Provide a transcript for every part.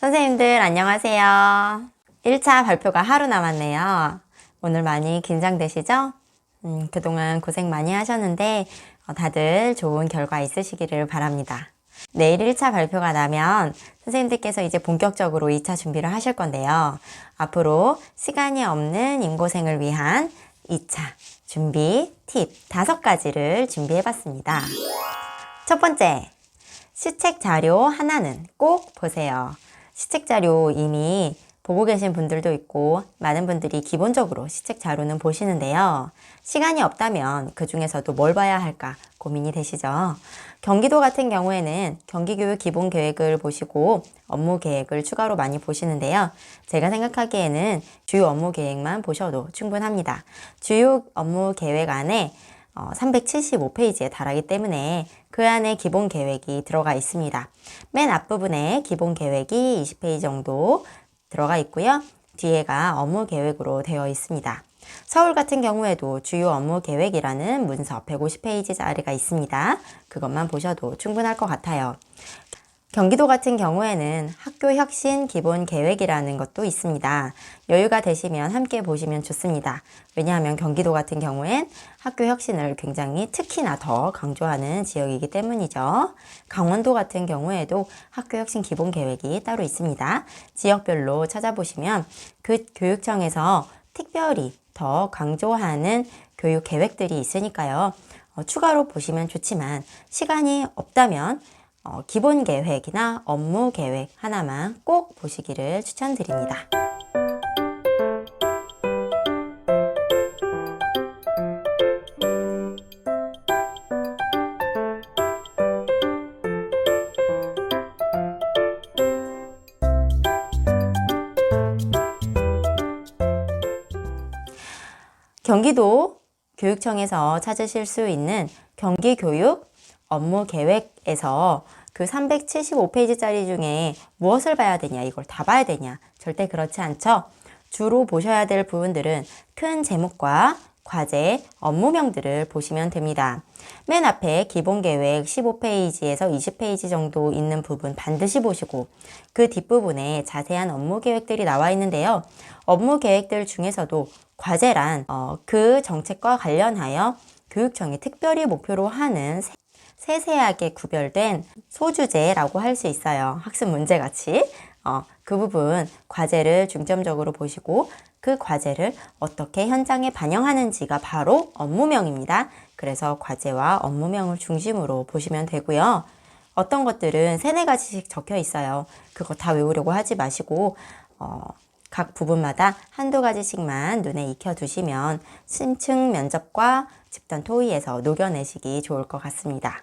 선생님들 안녕하세요. 1차 발표가 하루 남았네요. 오늘 많이 긴장되시죠? 그동안 고생 많이 하셨는데 다들 좋은 결과 있으시기를 바랍니다. 내일 1차 발표가 나면 선생님들께서 이제 본격적으로 2차 준비를 하실 건데요. 앞으로 시간이 없는 임고생을 위한 2차 준비 팁 5가지를 준비해봤습니다. 첫 번째, 시책 자료 하나는 꼭 보세요. 시책 자료 이미 보고 계신 분들도 있고 많은 분들이 기본적으로 시책 자료는 보시는데요. 시간이 없다면 그 중에서도 뭘 봐야 할까 고민이 되시죠? 경기도 같은 경우에는 경기교육 기본계획을 보시고 업무 계획을 추가로 많이 보시는데요. 제가 생각하기에는 주요 업무 계획만 보셔도 충분합니다. 주요 업무 계획 안에 375페이지에 달하기 때문에 그 안에 기본 계획이 들어가 있습니다. 맨 앞부분에 기본 계획이 20페이지 정도 들어가 있고요. 뒤에가 업무 계획으로 되어 있습니다. 서울 같은 경우에도 주요 업무 계획이라는 문서 150페이지짜리가 있습니다. 그것만 보셔도 충분할 것 같아요. 경기도 같은 경우에는 학교 혁신 기본 계획이라는 것도 있습니다. 여유가 되시면 함께 보시면 좋습니다. 왜냐하면 경기도 같은 경우엔 학교 혁신을 굉장히 특히나 더 강조하는 지역이기 때문이죠. 강원도 같은 경우에도 학교 혁신 기본 계획이 따로 있습니다. 지역별로 찾아보시면 그 교육청에서 특별히 더 강조하는 교육 계획들이 있으니까요. 추가로 보시면 좋지만 시간이 없다면 기본 계획이나 업무 계획 하나만 꼭 보시기를 추천드립니다. 경기도 교육청에서 찾으실 수 있는 경기교육 업무 계획에서 그 375페이지짜리 중에 무엇을 봐야 되냐, 이걸 다 봐야 되냐? 절대 그렇지 않죠? 주로 보셔야 될 부분들은 큰 제목과 과제, 업무명들을 보시면 됩니다. 맨 앞에 기본계획 15페이지에서 20페이지 정도 있는 부분 반드시 보시고 그 뒷부분에 자세한 업무계획들이 나와 있는데요. 업무계획들 중에서도 과제란 그 정책과 관련하여 교육청이 특별히 목표로 하는 세세하게 구별된 소주제라고 할 수 있어요. 학습 문제같이. 그 부분 과제를 중점적으로 보시고 그 과제를 어떻게 현장에 반영하는지가 바로 업무명입니다. 그래서 과제와 업무명을 중심으로 보시면 되고요. 어떤 것들은 3-4가지씩 적혀 있어요. 그거 다 외우려고 하지 마시고 각 부분마다 1-2가지씩만 눈에 익혀두시면 심층 면접과 집단 토의에서 녹여내시기 좋을 것 같습니다.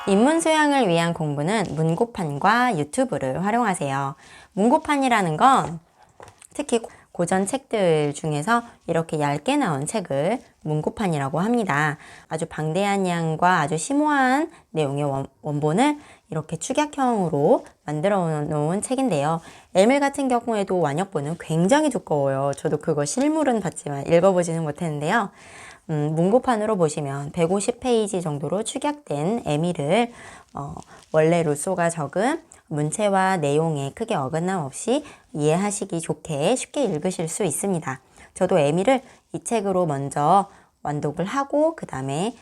입문 수양을 위한 공부는 문고판과 유튜브를 활용하세요. 문고판이라는 건 특히 고전 책들 중에서 이렇게 얇게 나온 책을 문고판이라고 합니다. 아주 방대한 양과 아주 심오한 내용의 원본을 이렇게 축약형으로 만들어 놓은 책인데요. 에밀 같은 경우에도 완역본은 굉장히 두꺼워요. 저도 그거 실물은 봤지만 읽어보지는 못했는데요. 문고판으로 보시면 150페이지 정도로 축약된 에밀을 원래 루소가 적은 문체와 내용에 크게 어긋남 없이 이해하시기 좋게 쉽게 읽으실 수 있습니다. 저도 에밀을 이 책으로 먼저 완독을 하고 그 다음에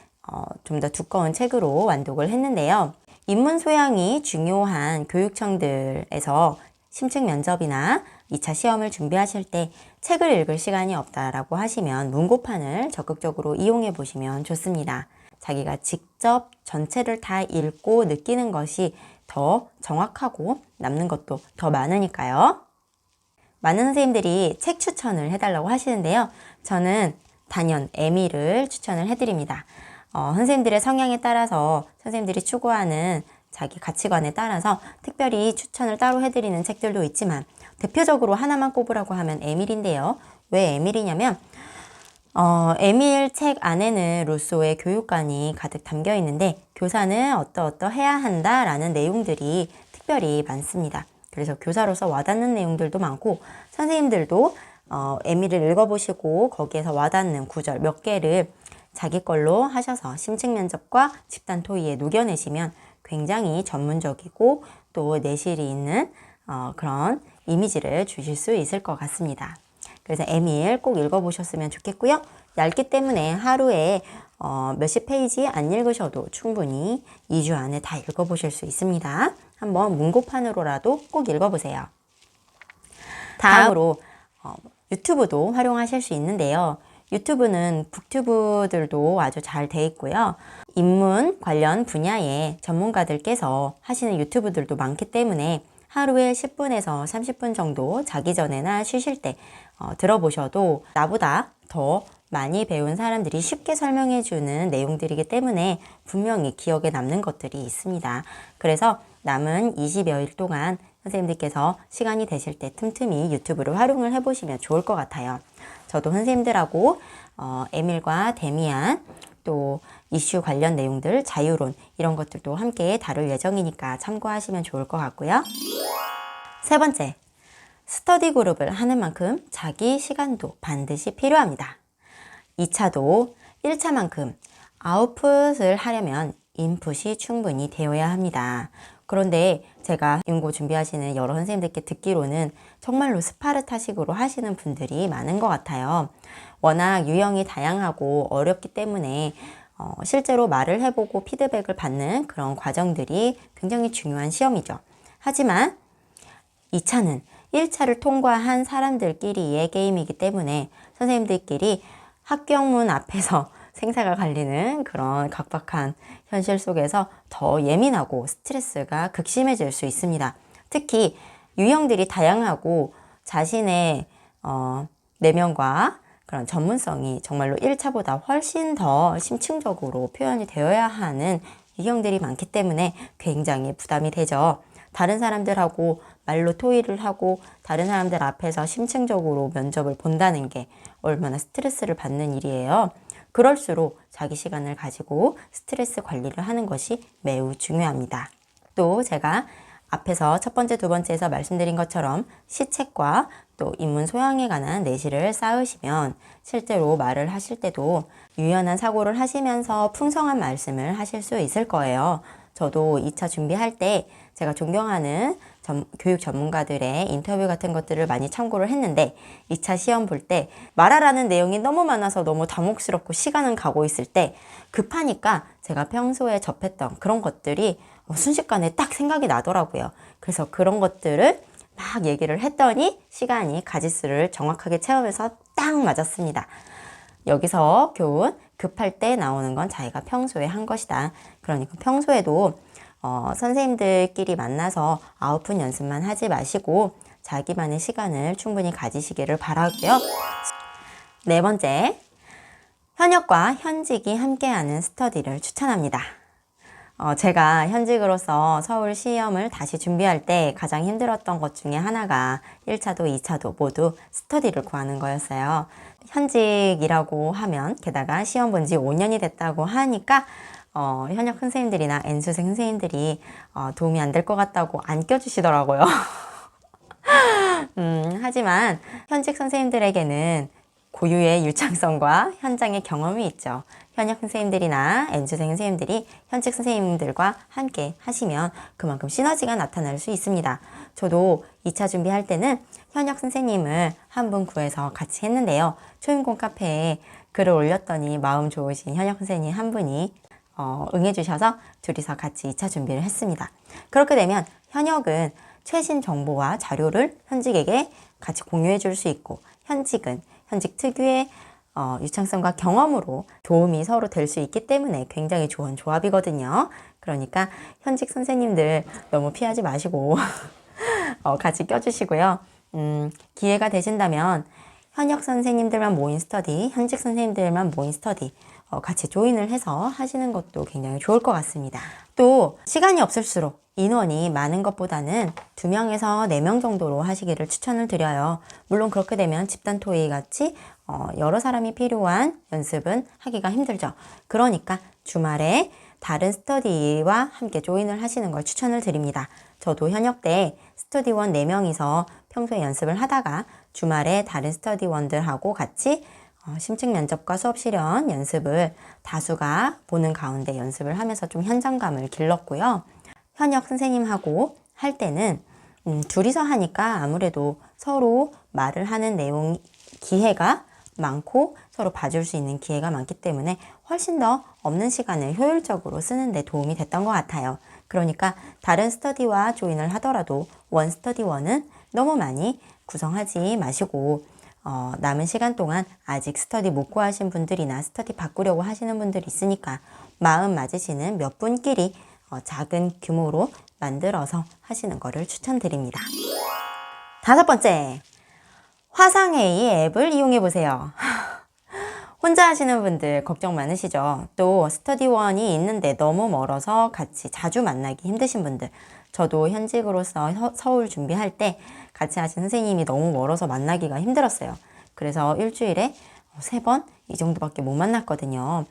좀 더 두꺼운 책으로 완독을 했는데요. 입문 소양이 중요한 교육청들에서 심층 면접이나 2차 시험을 준비하실 때 책을 읽을 시간이 없다라고 하시면 문고판을 적극적으로 이용해 보시면 좋습니다. 자기가 직접 전체를 다 읽고 느끼는 것이 더 정확하고 남는 것도 더 많으니까요. 많은 선생님들이 책 추천을 해달라고 하시는데요. 저는 단연 에밀을 추천을 해드립니다. 선생님들의 성향에 따라서 선생님들이 추구하는 자기 가치관에 따라서 특별히 추천을 따로 해드리는 책들도 있지만 대표적으로 하나만 꼽으라고 하면 에밀인데요. 왜 에밀이냐면 에밀 책 안에는 루소의 교육관이 가득 담겨 있는데 교사는 어떠해야 한다라는 내용들이 특별히 많습니다. 그래서 교사로서 와닿는 내용들도 많고 선생님들도 에밀을 읽어보시고 거기에서 와닿는 구절 몇 개를 자기 걸로 하셔서 심층 면접과 집단 토의에 녹여내시면 굉장히 전문적이고 또 내실이 있는 그런 이미지를 주실 수 있을 것 같습니다. 그래서 에밀 꼭 읽어보셨으면 좋겠고요. 얇기 때문에 하루에 몇십 페이지 안 읽으셔도 충분히 2주 안에 다 읽어보실 수 있습니다. 한번 문고판으로라도 꼭 읽어보세요. 다음으로 유튜브도 활용하실 수 있는데요. 유튜브는 북튜브들도 아주 잘 돼 있고요. 인문 관련 분야의 전문가들께서 하시는 유튜브들도 많기 때문에 하루에 10분에서 30분 정도 자기 전에나 쉬실 때 들어보셔도 나보다 더 많이 배운 사람들이 쉽게 설명해 주는 내용들이기 때문에 분명히 기억에 남는 것들이 있습니다. 그래서 남은 20여일 동안 선생님들께서 시간이 되실 때 틈틈이 유튜브를 활용을 해보시면 좋을 것 같아요. 저도 선생님들하고 에밀과 데미안 또 이슈 관련 내용들, 자유론 이런 것들도 함께 다룰 예정이니까 참고하시면 좋을 것 같고요. 세 번째, 스터디 그룹을 하는 만큼 자기 시간도 반드시 필요합니다. 2차도 1차만큼 아웃풋을 하려면 인풋이 충분히 되어야 합니다. 그런데 제가 윤고 준비하시는 여러 선생님들께 듣기로는 정말로 스파르타식으로 하시는 분들이 많은 것 같아요. 워낙 유형이 다양하고 어렵기 때문에 실제로 말을 해보고 피드백을 받는 그런 과정들이 굉장히 중요한 시험이죠. 하지만 2차는 1차를 통과한 사람들끼리의 게임이기 때문에 선생님들끼리 합격문 앞에서 생사가 갈리는 그런 각박한 현실 속에서 더 예민하고 스트레스가 극심해질 수 있습니다. 특히 유형들이 다양하고 자신의 내면과 그런 전문성이 정말로 1차보다 훨씬 더 심층적으로 표현이 되어야 하는 유형들이 많기 때문에 굉장히 부담이 되죠. 다른 사람들하고 말로 토의를 하고 다른 사람들 앞에서 심층적으로 면접을 본다는 게 얼마나 스트레스를 받는 일이에요. 그럴수록 자기 시간을 가지고 스트레스 관리를 하는 것이 매우 중요합니다. 또 제가 앞에서 첫 번째, 두 번째에서 말씀드린 것처럼 시책과 또 인문 소양에 관한 내실을 쌓으시면 실제로 말을 하실 때도 유연한 사고를 하시면서 풍성한 말씀을 하실 수 있을 거예요. 저도 2차 준비할 때 제가 존경하는 교육 전문가들의 인터뷰 같은 것들을 많이 참고를 했는데 2차 시험 볼 때 말하라는 내용이 너무 많아서 너무 당혹스럽고 시간은 가고 있을 때 급하니까 제가 평소에 접했던 그런 것들이 순식간에 딱 생각이 나더라고요. 그래서 그런 것들을 막 얘기를 했더니 시간이 가지수를 정확하게 채우면서 딱 맞았습니다. 여기서 교훈, 급할 때 나오는 건 자기가 평소에 한 것이다. 그러니까 평소에도 선생님들끼리 만나서 아웃풋 연습만 하지 마시고 자기만의 시간을 충분히 가지시기를 바라고요. 네 번째, 현역과 현직이 함께하는 스터디를 추천합니다. 제가 현직으로서 서울 시험을 다시 준비할 때 가장 힘들었던 것 중에 하나가 1차도 2차도 모두 스터디를 구하는 거였어요. 현직이라고 하면 게다가 시험 본 지 5년이 됐다고 하니까 현역 선생님들이나 N수생 선생님들이 도움이 안 될 것 같다고 안 껴주시더라고요. 하지만 현직 선생님들에게는 고유의 유창성과 현장의 경험이 있죠. 현역 선생님들이나 N수생 선생님들이 현직 선생님들과 함께 하시면 그만큼 시너지가 나타날 수 있습니다. 저도 2차 준비할 때는 현역 선생님을 한 분 구해서 같이 했는데요. 초인공 카페에 글을 올렸더니 마음 좋으신 현역 선생님 한 분이 응해주셔서 둘이서 같이 2차 준비를 했습니다. 그렇게 되면 현역은 최신 정보와 자료를 현직에게 같이 공유해 줄 수 있고 현직은 현직 특유의 유창성과 경험으로 도움이 서로 될 수 있기 때문에 굉장히 좋은 조합이거든요. 그러니까 현직 선생님들 너무 피하지 마시고 같이 껴주시고요. 기회가 되신다면 현역 선생님들만 모인 스터디, 현직 선생님들만 모인 스터디 같이 조인을 해서 하시는 것도 굉장히 좋을 것 같습니다. 또 시간이 없을수록 인원이 많은 것보다는 2명에서 4명 정도로 하시기를 추천을 드려요. 물론 그렇게 되면 집단 토의 같이 여러 사람이 필요한 연습은 하기가 힘들죠. 그러니까 주말에 다른 스터디와 함께 조인을 하시는 걸 추천을 드립니다. 저도 현역 때 스터디원 4명이서 평소에 연습을 하다가 주말에 다른 스터디원들하고 같이 심층 면접과 수업 실현 연습을 다수가 보는 가운데 연습을 하면서 좀 현장감을 길렀고요. 현역 선생님하고 할 때는 둘이서 하니까 아무래도 서로 말을 하는 내용 기회가 많고 서로 봐줄 수 있는 기회가 많기 때문에 훨씬 더 없는 시간을 효율적으로 쓰는 데 도움이 됐던 것 같아요. 그러니까 다른 스터디와 조인을 하더라도 원 스터디원은 너무 많이 구성하지 마시고 남은 시간 동안 아직 스터디 못 구하신 분들이나 스터디 바꾸려고 하시는 분들이 있으니까 마음 맞으시는 몇 분끼리 작은 규모로 만들어서 하시는 거를 추천드립니다. 5번째, 화상회의 앱을 이용해 보세요. 혼자 하시는 분들 걱정 많으시죠? 또 스터디원이 있는데 너무 멀어서 같이 자주 만나기 힘드신 분들, 저도 현직으로서 서울 준비할 때 같이 하신 선생님이 너무 멀어서 만나기가 힘들었어요. 그래서 일주일에 3번 이 정도밖에 못 만났거든요.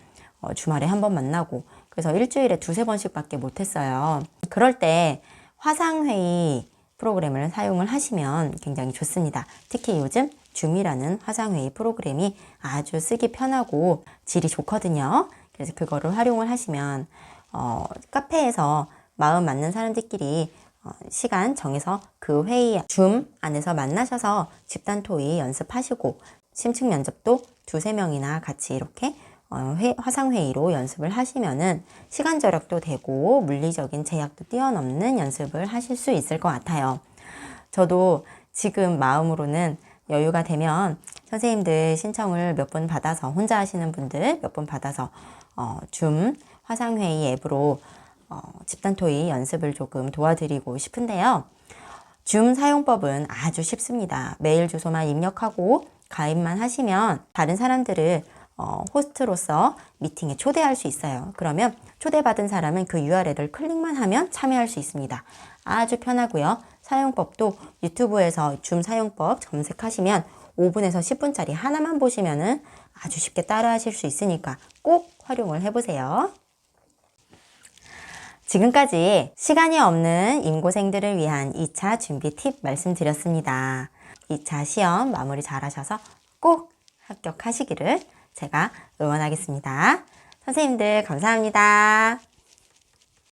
주말에 1번 만나고, 그래서 일주일에 2-3번씩 밖에 못했어요. 그럴 때 화상회의 프로그램을 사용을 하시면 굉장히 좋습니다. 특히 요즘 줌이라는 화상회의 프로그램이 아주 쓰기 편하고 질이 좋거든요. 그래서 그거를 활용을 하시면 카페에서 마음 맞는 사람들끼리 시간 정해서 그 회의 줌 안에서 만나셔서 집단 토의 연습하시고 심층 면접도 2-3명이나 같이 이렇게 화상회의로 연습을 하시면은 시간 절약도 되고 물리적인 제약도 뛰어넘는 연습을 하실 수 있을 것 같아요. 저도 지금 마음으로는 여유가 되면 선생님들 신청을 몇 번 받아서 혼자 하시는 분들 몇 번 받아서 줌 화상회의 앱으로 집단 토의 연습을 조금 도와드리고 싶은데요. 줌 사용법은 아주 쉽습니다. 메일 주소만 입력하고 가입만 하시면 다른 사람들을 호스트로서 미팅에 초대할 수 있어요. 그러면 초대받은 사람은 그 URL을 클릭만 하면 참여할 수 있습니다. 아주 편하고요. 사용법도 유튜브에서 줌 사용법 검색하시면 5분에서 10분짜리 하나만 보시면은 아주 쉽게 따라 하실 수 있으니까 꼭 활용을 해보세요. 지금까지 시간이 없는 임고생들을 위한 2차 준비 팁 말씀드렸습니다. 2차 시험 마무리 잘하셔서 꼭 합격하시기를 제가 응원하겠습니다. 선생님들 감사합니다.